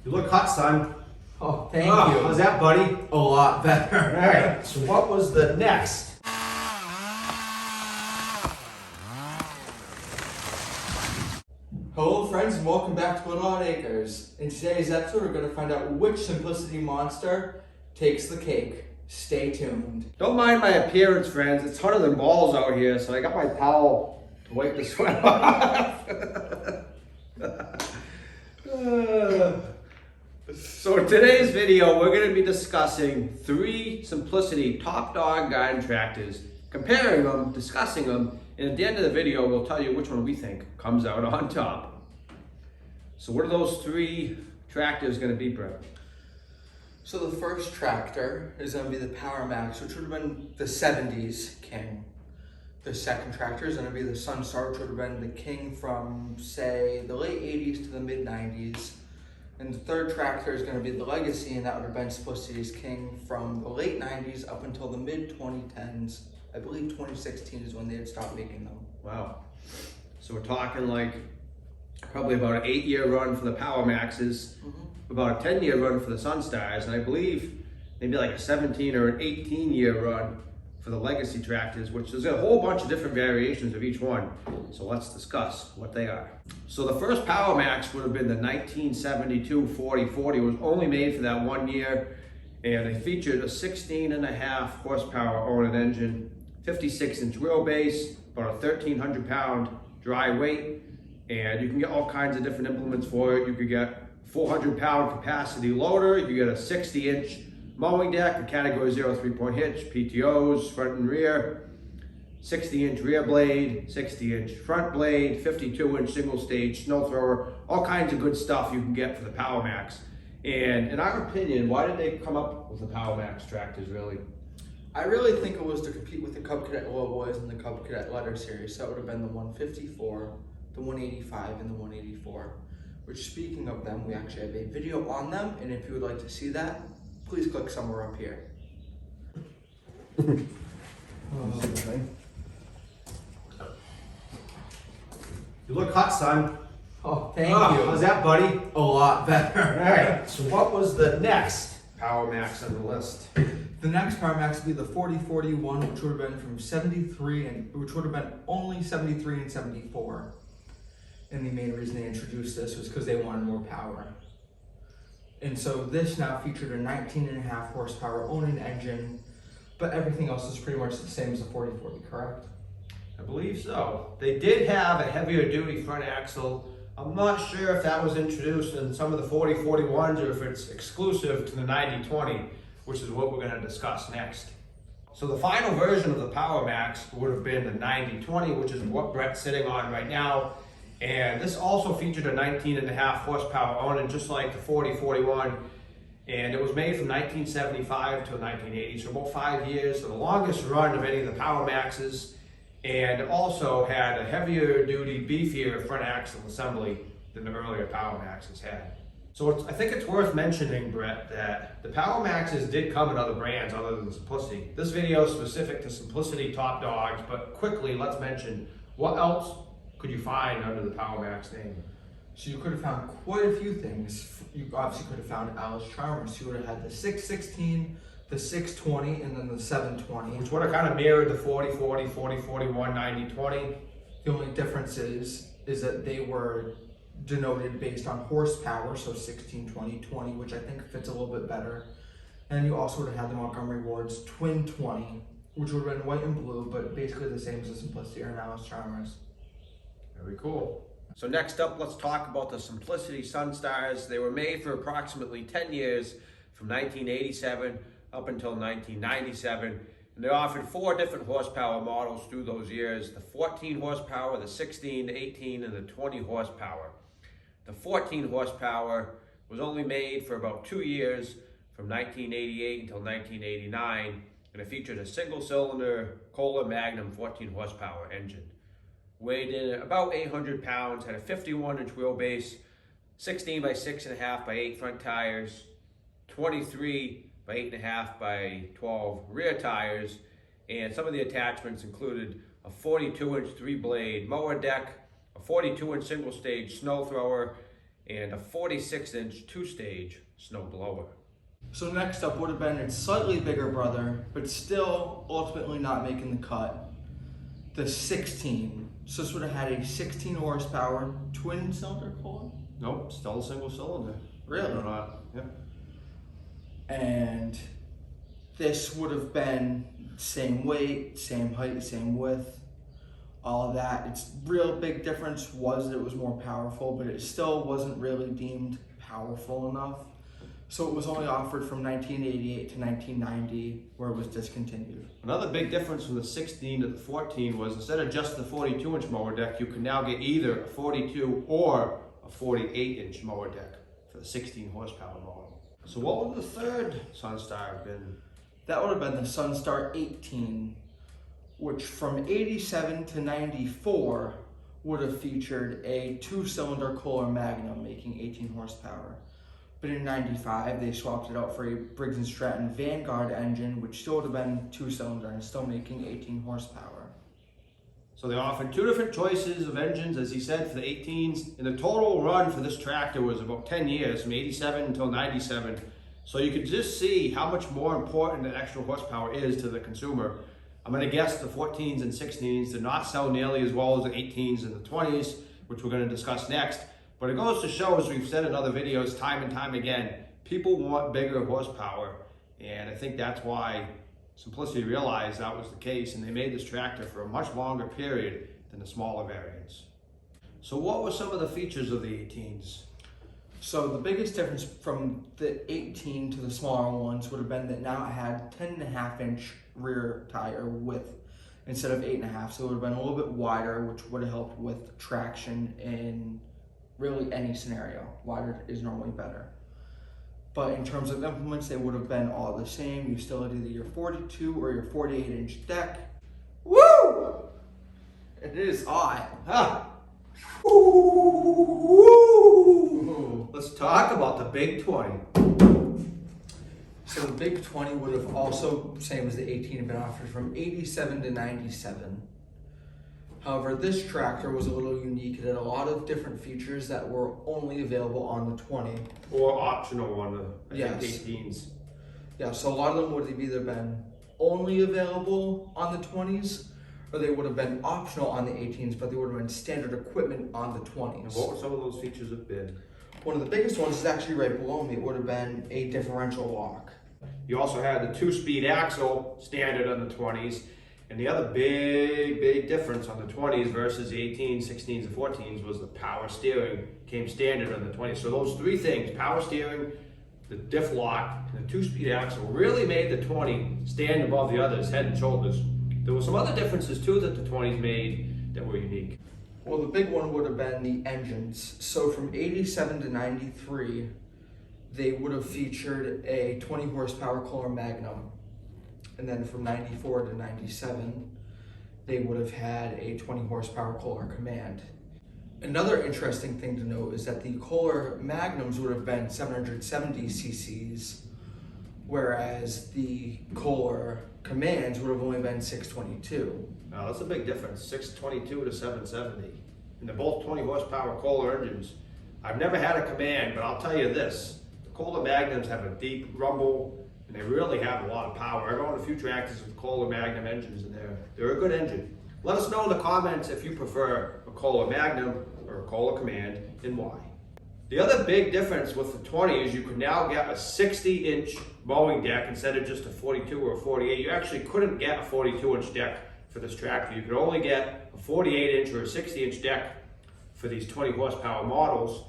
You look hot, son. Oh, thank Oh, you. how's that, buddy? A lot better. All right, so what was the next? Hello friends and welcome back to Little Odd Acres. In today's episode we're going to find out which Simplicity monster takes the cake. Stay tuned. Don't mind my appearance, friends. It's hotter than balls out here, so I got my towel to wipe the sweat off. So in today's video, we're going to be discussing 3 Simplicity top dog garden tractors, comparing them, discussing them, and at the end of the video, we'll tell you which one we think comes out on top. So what are those 3 tractors going to be, Brett? So the first tractor is going to be the PowerMax, which would have been the 70s king. The second tractor is going to be the Sunstar, which would have been the king from, say, the late 80s to the mid 90s. And the third tractor is going to be the Legacy, and that would have been Simplicity's king from the late 90s up until the mid 2010s. I believe 2016 is when they had stopped making them. Wow. So we're talking like probably about an 8-year run for the PowerMaxes, about a 10-year run for the Sunstars, and I believe maybe like a 17 or an 18-year run for the Legacy tractors, which is a whole bunch of different variations of each one. So let's discuss what they are. So the first PowerMax would have been the 1972 4040. It was only made for that 1 year, and it featured a 16.5 horsepower Onan engine, 56-inch wheelbase, about a 1,300 pound dry weight, and you can get all kinds of different implements for it. You could get 400 pound capacity loader, you could get a 60-inch mowing deck, a category 0 3-point hitch, PTOs, front and rear, 60-inch rear blade, 60-inch front blade, 52-inch single stage snow thrower, all kinds of good stuff you can get for the PowerMax. And in our opinion, why did they come up with the PowerMax tractors really? I really think it was to compete with the Cub Cadet Low Boys and the Cub Cadet Letter Series. So that would have been the 154, the 185, and the 184. Which, speaking of them, we actually have a video on them, and if you would like to see that, please click somewhere up here. You look hot, son. Oh, thank Oh, you. how's that, buddy? A lot better. All right, so what was the next PowerMax on the list? The next PowerMax would be the 4041, which would have been from 73, and which would have been only 73 and 74. And the main reason they introduced this was because they wanted more power. And so this now featured a 19.5 horsepower Onan engine, but everything else is pretty much the same as the 4040, correct? I believe so. They did have a heavier duty front axle. I'm not sure if that was introduced in some of the 4041s or if it's exclusive to the 9020, which is what we're going to discuss next. So the final version of the PowerMax would have been the 9020, which is what Brett's sitting on right now. And this also featured a 19.5 horsepower Onan, just like the 4041. And it was made from 1975 to 1980, so about 5 years, so the longest run of any of the PowerMaxes. And it also had a heavier duty, beefier front axle assembly than the earlier PowerMaxes had. So I think it's worth mentioning, Brett, that the PowerMaxes did come in other brands other than Simplicity. This video is specific to Simplicity top dogs, but quickly let's mention what else could you find under the PowerMax name? So you could have found quite a few things. You obviously could have found Alice Chalmers. You would have had the 616, the 620, and then the 720. Which would have kind of mirrored the 4040, 4041, 9020. The only difference is that they were denoted based on horsepower, so 16, 20, 20, which I think fits a little bit better. And you also would have had the Montgomery Ward's Twin 20, which would have been white and blue, but basically the same as the Simplicity or an Alice Chalmers. Very cool. So next up, let's talk about the Simplicity Sunstars. They were made for approximately 10 years, from 1987 up until 1997. And they offered 4 different horsepower models through those years: the 14 horsepower, the 16, 18, and the 20 horsepower. The 14 horsepower was only made for about 2 years, from 1988 until 1989, and it featured a single-cylinder Kohler Magnum 14 horsepower engine. Weighed in about 800 pounds, had a 51-inch wheelbase, 16 by 6.5 by 8 front tires, 23 by 8.5 by 12 rear tires, and some of the attachments included a 42-inch 3-blade mower deck, a 42-inch single-stage snow thrower, and a 46-inch two-stage snow blower. So next up would have been its slightly bigger brother, but still ultimately not making the cut, the 16. So this would have had a 16 horsepower twin cylinder Kohler? Nope, still a single cylinder. Really? Or not. Yep. And this would have been same weight, same height, same width, all of that. Its real big difference was that it was more powerful, but it still wasn't really deemed powerful enough. So it was only offered from 1988 to 1990, where it was discontinued. Another big difference from the 16 to the 14 was instead of just the 42-inch mower deck, you can now get either a 42 or a 48-inch mower deck for the 16 horsepower model. So what would the third Sunstar have been? That would have been the Sunstar 18, which from 87 to 94 would have featured a two-cylinder Kohler Magnum making 18 horsepower. But in 95, they swapped it out for a Briggs & Stratton Vanguard engine, which still would have been two-cylinder and still making 18 horsepower. So they offered two different choices of engines, as he said, for the 18s. And the total run for this tractor was about 10 years, from 87 until 97. So you could just see how much more important that extra horsepower is to the consumer. I'm going to guess the 14s and 16s did not sell nearly as well as the 18s and the 20s, which we're going to discuss next. But it goes to show, as we've said in other videos time and time again, people want bigger horsepower. And I think that's why Simplicity realized that was the case, and they made this tractor for a much longer period than the smaller variants. So what were some of the features of the 18s? So the biggest difference from the 18 to the smaller ones would have been that now it had 10.5-inch rear tire width instead of 8.5. So it would have been a little bit wider, which would have helped with traction in really any scenario. Wider is normally better. But in terms of implements, they would have been all the same. You still had either your 42 or your 48-inch deck. Woo! It is hot. Huh. Let's talk about the Big 20. So the Big 20 would have also, same as the 18, been offered from 87 to 97. However, this tractor was a little unique. It had a lot of different features that were only available on the 20. Or optional on the Yes. 18s. Yeah, so a lot of them would have either been only available on the 20s, or they would have been optional on the 18s, but they would have been standard equipment on the 20s. And what would some of those features have been? One of the biggest ones is actually right below me. It would have been a differential lock. You also had the 2-speed axle standard on the 20s. And the other big difference on the 20s versus the 18s, 16s, and 14s was the power steering came standard on the 20s. So those three things, power steering, the diff lock, and the 2-speed axle, really made the 20 stand above the others, head and shoulders. There were some other differences too that the 20s made that were unique. Well, the big one would have been the engines. So from 87 to 93, they would have featured a 20 horsepower Kohler Magnum. And then from 94 to 97, they would have had a 20 horsepower Kohler Command. Another interesting thing to note is that the Kohler Magnums would have been 770 cc's, whereas the Kohler Commands would have only been 622. Now that's a big difference, 622 to 770. And they're both 20 horsepower Kohler engines. I've never had a Command, but I'll tell you this, the Kohler Magnums have a deep rumble, and they really have a lot of power. I've owned a few tractors with Kohler Magnum engines, and they're a good engine. Let us know in the comments if you prefer a Kohler Magnum or a Kohler Command, and why. The other big difference with the 20 is you can now get a 60-inch mowing deck instead of just a 42 or a 48. You actually couldn't get a 42-inch deck for this tractor. You could only get a 48-inch or a 60-inch deck for these 20 horsepower models.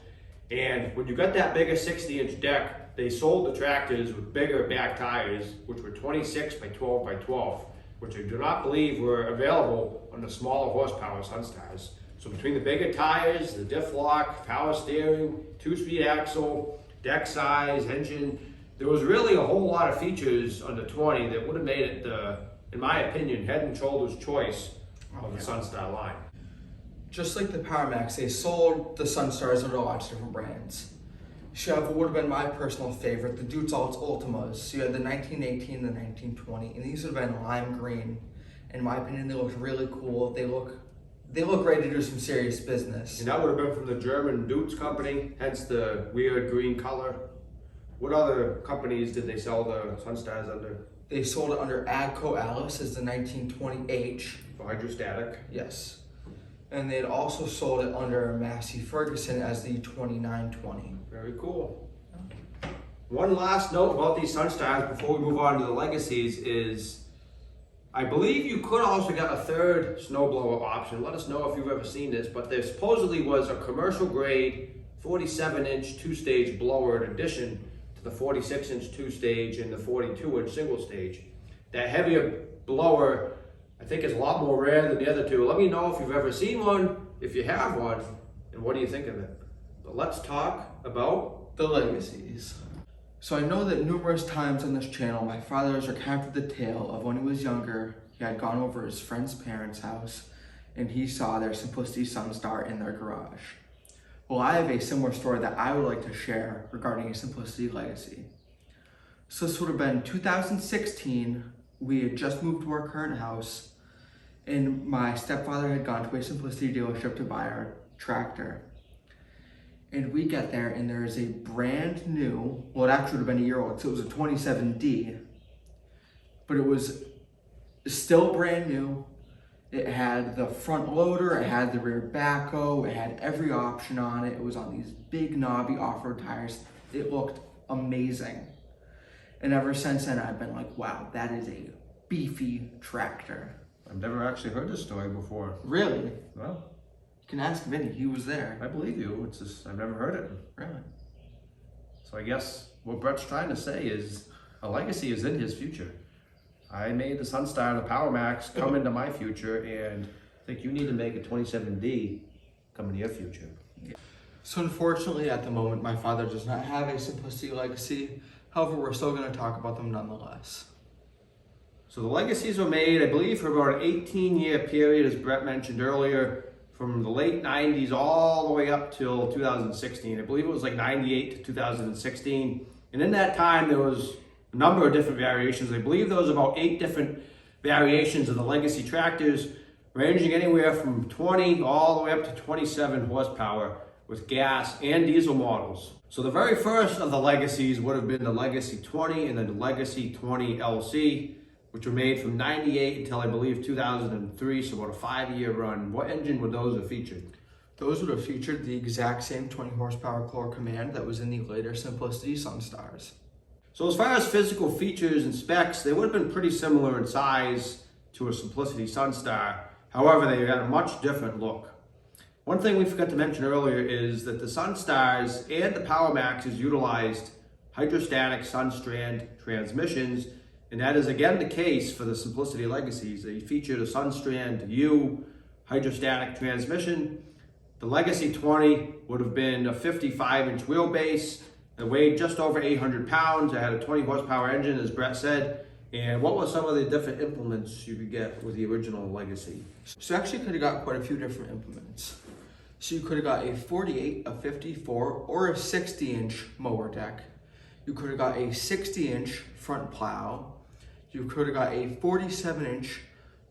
And when you got that bigger 60-inch deck, they sold the tractors with bigger back tires, which were 26 by 12 by 12, which I do not believe were available on the smaller horsepower Sunstars. So between the bigger tires, the diff lock, power steering, 2-speed axle, deck size, engine, there was really a whole lot of features on the 20 that would have made it the, in my opinion, head and shoulders choice of the Sunstar line. Just like the PowerMax, they sold the Sunstars under lots of different brands. Chevrolet would have been my personal favorite, the Dutz Ultimas. So you had the 1918 and the 1920, and these would have been lime green. In my opinion, they looked really cool. They look they look ready to do some serious business. And that would have been from the German Dutz company, hence the weird green color. What other companies did they sell the Sunstars under? They sold it under Agco Alice as the 1920H. For hydrostatic. Yes. And they had also sold it under Massey Ferguson as the 2920. Very cool. One last note about these Sunstars before we move on to the legacies is, I believe you could also get a third snowblower option. Let us know if you've ever seen this, but there supposedly was a commercial grade 47-inch two-stage blower in addition to the 46-inch two-stage and the 42-inch single-stage. That heavier blower, I think, is a lot more rare than the other two. Let me know if you've ever seen one, if you have one, and what do you think of it. But let's talk about the legacies. So I know that numerous times on this channel, my father has recounted the tale of when he was younger, he had gone over his friend's parents' house and he saw their Simplicity Sunstar in their garage. Well, I have a similar story that I would like to share regarding a Simplicity legacy. So this would have been 2016. We had just moved to our current house and my stepfather had gone to a Simplicity dealership to buy our tractor. And we get there and there is a brand new, well, it actually would have been a year old, so it was a 27D, but it was still brand new. It had the front loader, it had the rear backhoe, it had every option on it. It was on these big knobby off-road tires. It looked amazing. And ever since then, I've been like, wow, that is a beefy tractor. I've never actually heard this story before. Really? Well, you can ask Vinny, he was there. I believe you. It's just, I've never heard it. Really? So I guess what Brett's trying to say is a legacy is in his future. I made the Sunstar and the PowerMax come into my future, and I think you need to make a 27D come into your future. So unfortunately, at the moment, my father does not have a Simplicity legacy. However, we're still going to talk about them nonetheless. So the legacies were made, I believe, for about an 18-year period, as Brett mentioned earlier, from the late 90s all the way up till 2016. I believe it was like 98 to 2016. And in that time, there was a number of different variations. I believe there was about 8 different variations of the legacy tractors, ranging anywhere from 20 all the way up to 27 horsepower with gas and diesel models. So the very first of the legacies would have been the Legacy 20 and then the Legacy 20 LC, which were made from 98 until I believe 2003, so about a 5-year run. What engine would those have featured? Those would have featured the exact same 20 horsepower core command that was in the later Simplicity Sunstars. So as far as physical features and specs, they would have been pretty similar in size to a Simplicity Sunstar. However, they had a much different look. One thing we forgot to mention earlier is that the Sunstars and the PowerMaxes utilized hydrostatic Sunstrand transmissions, and that is again the case for the Simplicity Legacies. They featured a Sunstrand U hydrostatic transmission. The Legacy 20 would have been a 55-inch wheelbase. It weighed just over 800 pounds. It had a 20 horsepower engine, as Brett said. And what were some of the different implements you could get with the original Legacy? So you actually could have got quite a few different implements. So you could have got a 48, a 54, or a 60-inch mower deck. You could have got a 60-inch front plow. You could have got a 47-inch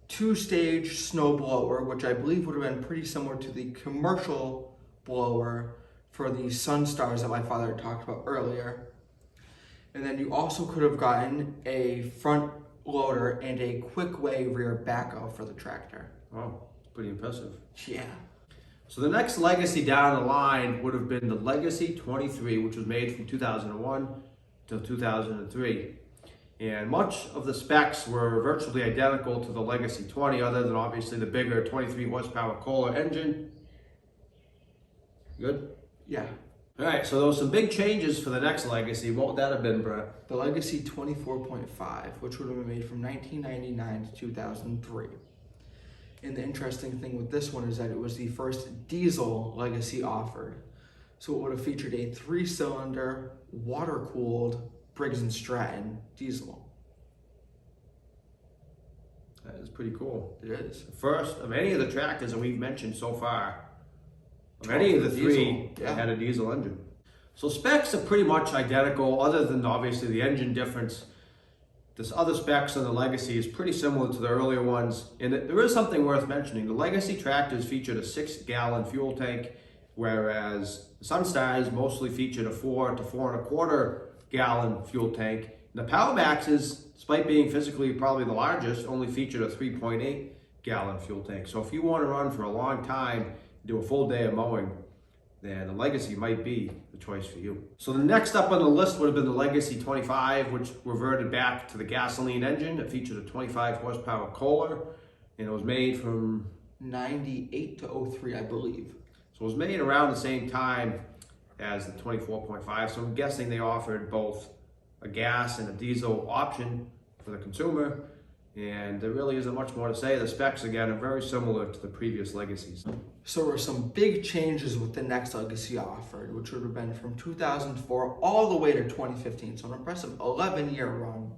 two-stage snow blower, which I believe would have been pretty similar to the commercial blower for the Sunstars that my father had talked about earlier. And then you also could have gotten a front loader and a quick way rear backhoe for the tractor. Wow, pretty impressive. Yeah. So the next Legacy down the line would have been the Legacy 23, which was made from 2001 till 2003. And much of the specs were virtually identical to the Legacy 20, other than obviously the bigger 23 horsepower Kohler engine. Good? Yeah. All right, so there was some big changes for the next Legacy. What would that have been, Brett? The Legacy 24.5, which would have been made from 1999 to 2003. And the interesting thing with this one is that it was the first diesel Legacy offered. So it would have featured a 3-cylinder, water-cooled Briggs & Stratton diesel. That is pretty cool. It is. First of any of the tractors that we've mentioned so far, of any of the three, yeah, had a diesel engine. So specs are pretty much identical, other than obviously the engine difference. this other specs on the Legacy is pretty similar to the earlier ones, and there is something worth mentioning. The Legacy tractors featured a 6-gallon fuel tank, whereas the Sunstars mostly featured a 4 to 4.25 gallon fuel tank. And the PowerMaxes, despite being physically probably the largest, only featured a 3.8 gallon fuel tank. So if you want to run for a long time, do a full day of mowing, then the Legacy might be the choice for you. So the next up on the list would have been the Legacy 25, which reverted back to the gasoline engine. It featured a 25 horsepower Kohler, and it was made from 98 to 03, I believe. So it was made around the same time as the 24.5. So I'm guessing they offered both a gas and a diesel option for the consumer. And there really isn't much more to say. The specs, again, are very similar to the previous Legacies. So there were some big changes with the next Legacy offered, which would have been from 2004 all the way to 2015. So an impressive 11-year run.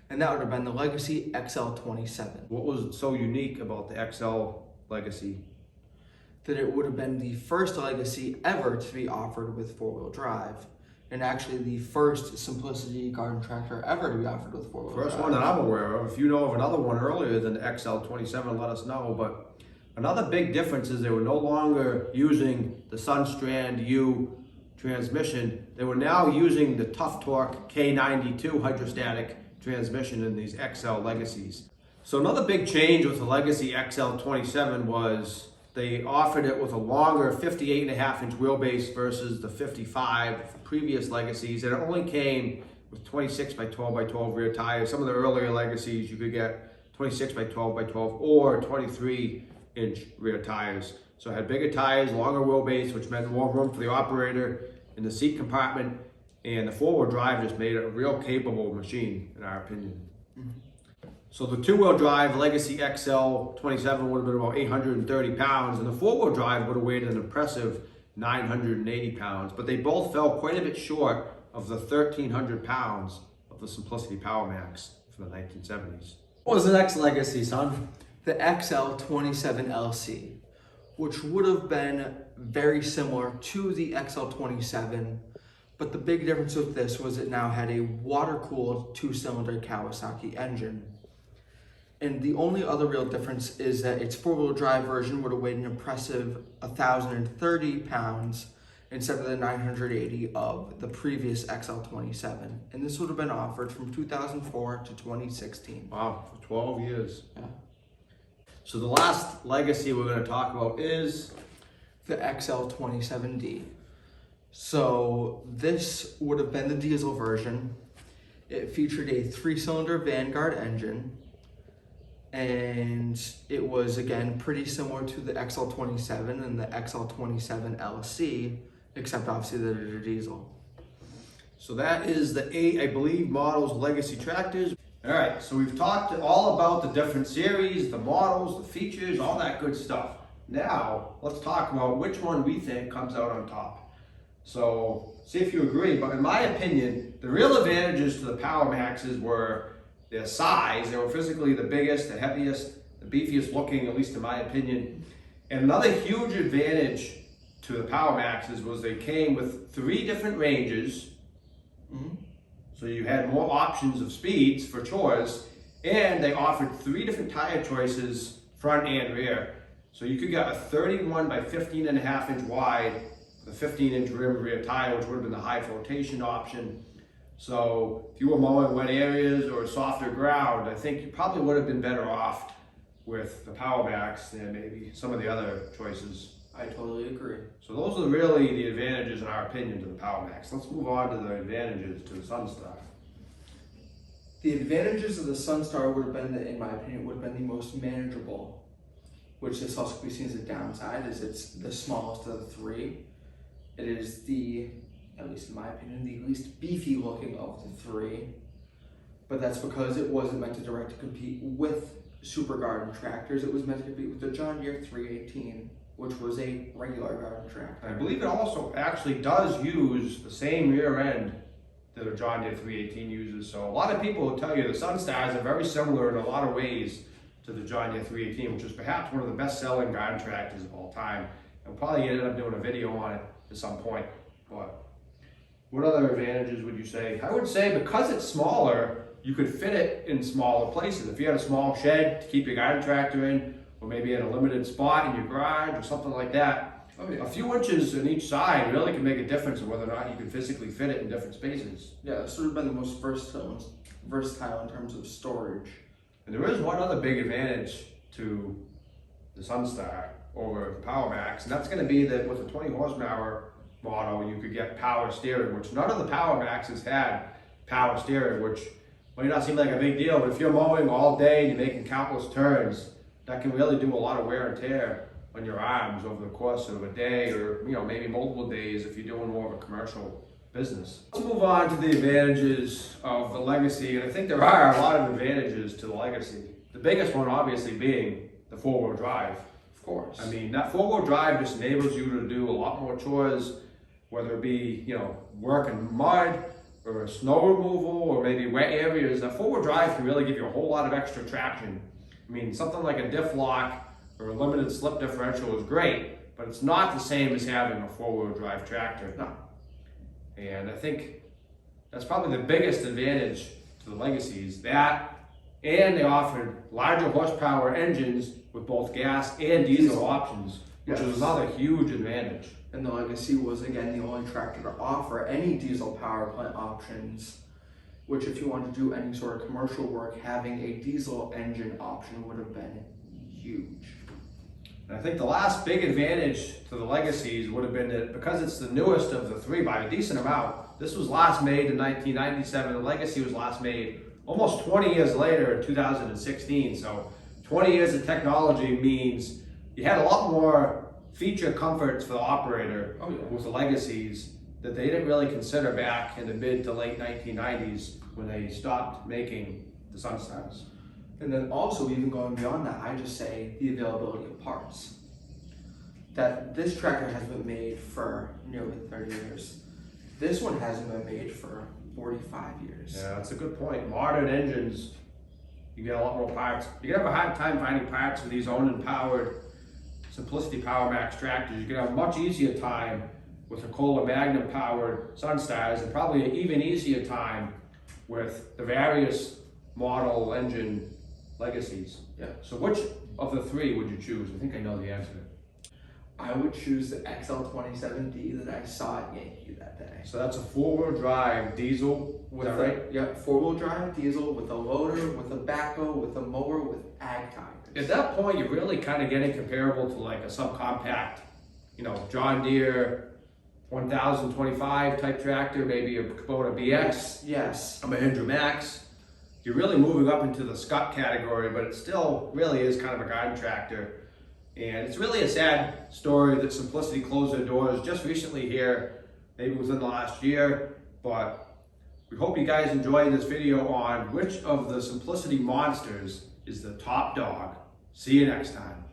And that would have been the Legacy XL27. What was so unique about the XL Legacy? That it would have been the first Legacy ever to be offered with 4-wheel drive. And actually the first Simplicity garden tractor ever to be offered with 4-wheel drive. First one that I'm aware of. If you know of another one earlier than the XL27, let us know. But another big difference is they were no longer using the Sunstrand U transmission. They were now using the Tough Torque K92 hydrostatic transmission in these XL Legacies. So another big change with the Legacy XL27 was they offered it with a longer 58.5-inch wheelbase versus the 55 previous Legacies, and it only came with 26 by 12 by 12 rear tires. Some of the earlier Legacies you could get 26 by 12 by 12 or 23-inch rear tires. So it had bigger tires, longer wheelbase, which meant more room for the operator in the seat compartment, and the 4-wheel drive just made it a real capable machine, in our opinion. So the 2-wheel drive Legacy XL27 would have been about 830 pounds, and the 4-wheel drive would have weighed an impressive 980 pounds, but they both fell quite a bit short of the 1,300 pounds of the Simplicity PowerMax from the 1970s. What was the next Legacy, son? The XL27 LC, which would have been very similar to the XL27, but the big difference with this was it now had a water-cooled 2-cylinder Kawasaki engine. And the only other real difference is that its 4-wheel drive version would have weighed an impressive 1,030 pounds instead of the 980 of the previous XL27. And this would have been offered from 2004 to 2016. Wow, for 12 years. Yeah. So the last Legacy we're going to talk about is the XL27D. So this would have been the diesel version. It featured a 3-cylinder Vanguard engine, and it was again pretty similar to the XL27 and the XL27 LC, except obviously that it's a diesel. So that is the 8, I believe, models Legacy tractors. All right, so we've talked all about the different series, the models, the features, all that good stuff. Now, let's talk about which one we think comes out on top. So, see if you agree, but in my opinion, the real advantages to the PowerMaxes were their size. They were physically the biggest, the heaviest, the beefiest looking, at least in my opinion. And another huge advantage to the PowerMaxes was they came with 3 different ranges. So you had more options of speeds for chores, and they offered 3 different tire choices, front and rear. So you could get a 31 by 15.5-inch wide, the 15-inch rim rear tire, which would have been the high flotation option. So if you were mowing wet areas or softer ground, I think you probably would have been better off with the PowerMax than maybe some of the other choices. I totally agree. So those are really the advantages, in our opinion, to the PowerMax. Let's move on to the advantages to the Sunstar. The advantages of the Sunstar would have been, that, in my opinion, would have been the most manageable, which this also could be seen as a downside, is it's the smallest of the 3. It is the, at least in my opinion, the least beefy looking of the 3. But that's because it wasn't meant to directly compete with Super Garden tractors. It was meant to compete with the John Deere 318, which was a regular garden tractor. I believe it also actually does use the same rear end that a John Deere 318 uses. So a lot of people will tell you the Sunstars are very similar in a lot of ways to the John Deere 318, which is perhaps one of the best-selling garden tractors of all time. And we'll probably end up doing a video on it at some point. But what other advantages would you say? I would say because it's smaller, you could fit it in smaller places. If you had a small shed to keep your garden tractor in, or maybe at a limited spot in your garage or something like that, a few inches on each side really can make a difference in whether or not you can physically fit it in different spaces. Yeah, this would have been the most versatile in terms of storage. And there is one other big advantage to the Sunstar over the PowerMax, and that's going to be that with a 20 horsepower model, you could get power steering, which none of the PowerMaxes had power steering, which might not seem like a big deal, but if you're mowing all day and you're making countless turns, that can really do a lot of wear and tear on your arms over the course of a day, or maybe multiple days if you're doing more of a commercial business. Let's move on to the advantages of the Legacy, and I think there are a lot of advantages to the Legacy. The biggest one obviously being the 4-wheel drive. Of course. I mean, that 4-wheel drive just enables you to do a lot more chores, whether it be, work in mud or snow removal or maybe wet areas. That 4-wheel drive can really give you a whole lot of extra traction. I mean, something like a diff lock or a limited slip differential is great, but it's not the same as having a 4-wheel drive tractor. No. And I think that's probably the biggest advantage to the Legacies. That, and they offered larger horsepower engines with both gas and diesel options, which is another huge advantage. And the Legacy was, again, the only tractor to offer any diesel power plant options, which if you want to do any sort of commercial work, having a diesel engine option would have been huge. And I think the last big advantage to the Legacies would have been that because it's the newest of the three by a decent amount, this was last made in 1997, the Legacy was last made almost 20 years later in 2016. So 20 years of technology means you had a lot more feature comforts for the operator with the Legacies that they didn't really consider back in the mid to late 1990s when they stopped making the Sunstars. And then also, even going beyond that, I just say the availability of parts. That this tractor has been made for nearly 30 years. This one hasn't been made for 45 years. Yeah, that's a good point. Modern engines, you get a lot more parts. You're gonna have a hard time finding parts for these owned and powered Simplicity PowerMax tractors. You're gonna have a much easier time with a Kohler Magnum powered Sunstars, and probably an even easier time with the various model engine Legacies. Yeah. So which of the three would you choose? I think I know the answer. I would choose the XL27D that I saw at Yankee that day. So that's a 4-wheel drive diesel, is that right? Yeah, 4-wheel drive diesel with a loader, with a backhoe, with a mower, with ag tires. At that point, you're really kind of getting comparable to like a subcompact, John Deere 1025 type tractor, maybe a Kubota BX, Yes. a Mahindra Max. You're really moving up into the Scott category, but it still really is kind of a garden tractor. And it's really a sad story that Simplicity closed their doors just recently here, maybe within the last year. But we hope you guys enjoyed this video on which of the Simplicity monsters is the top dog. See you next time.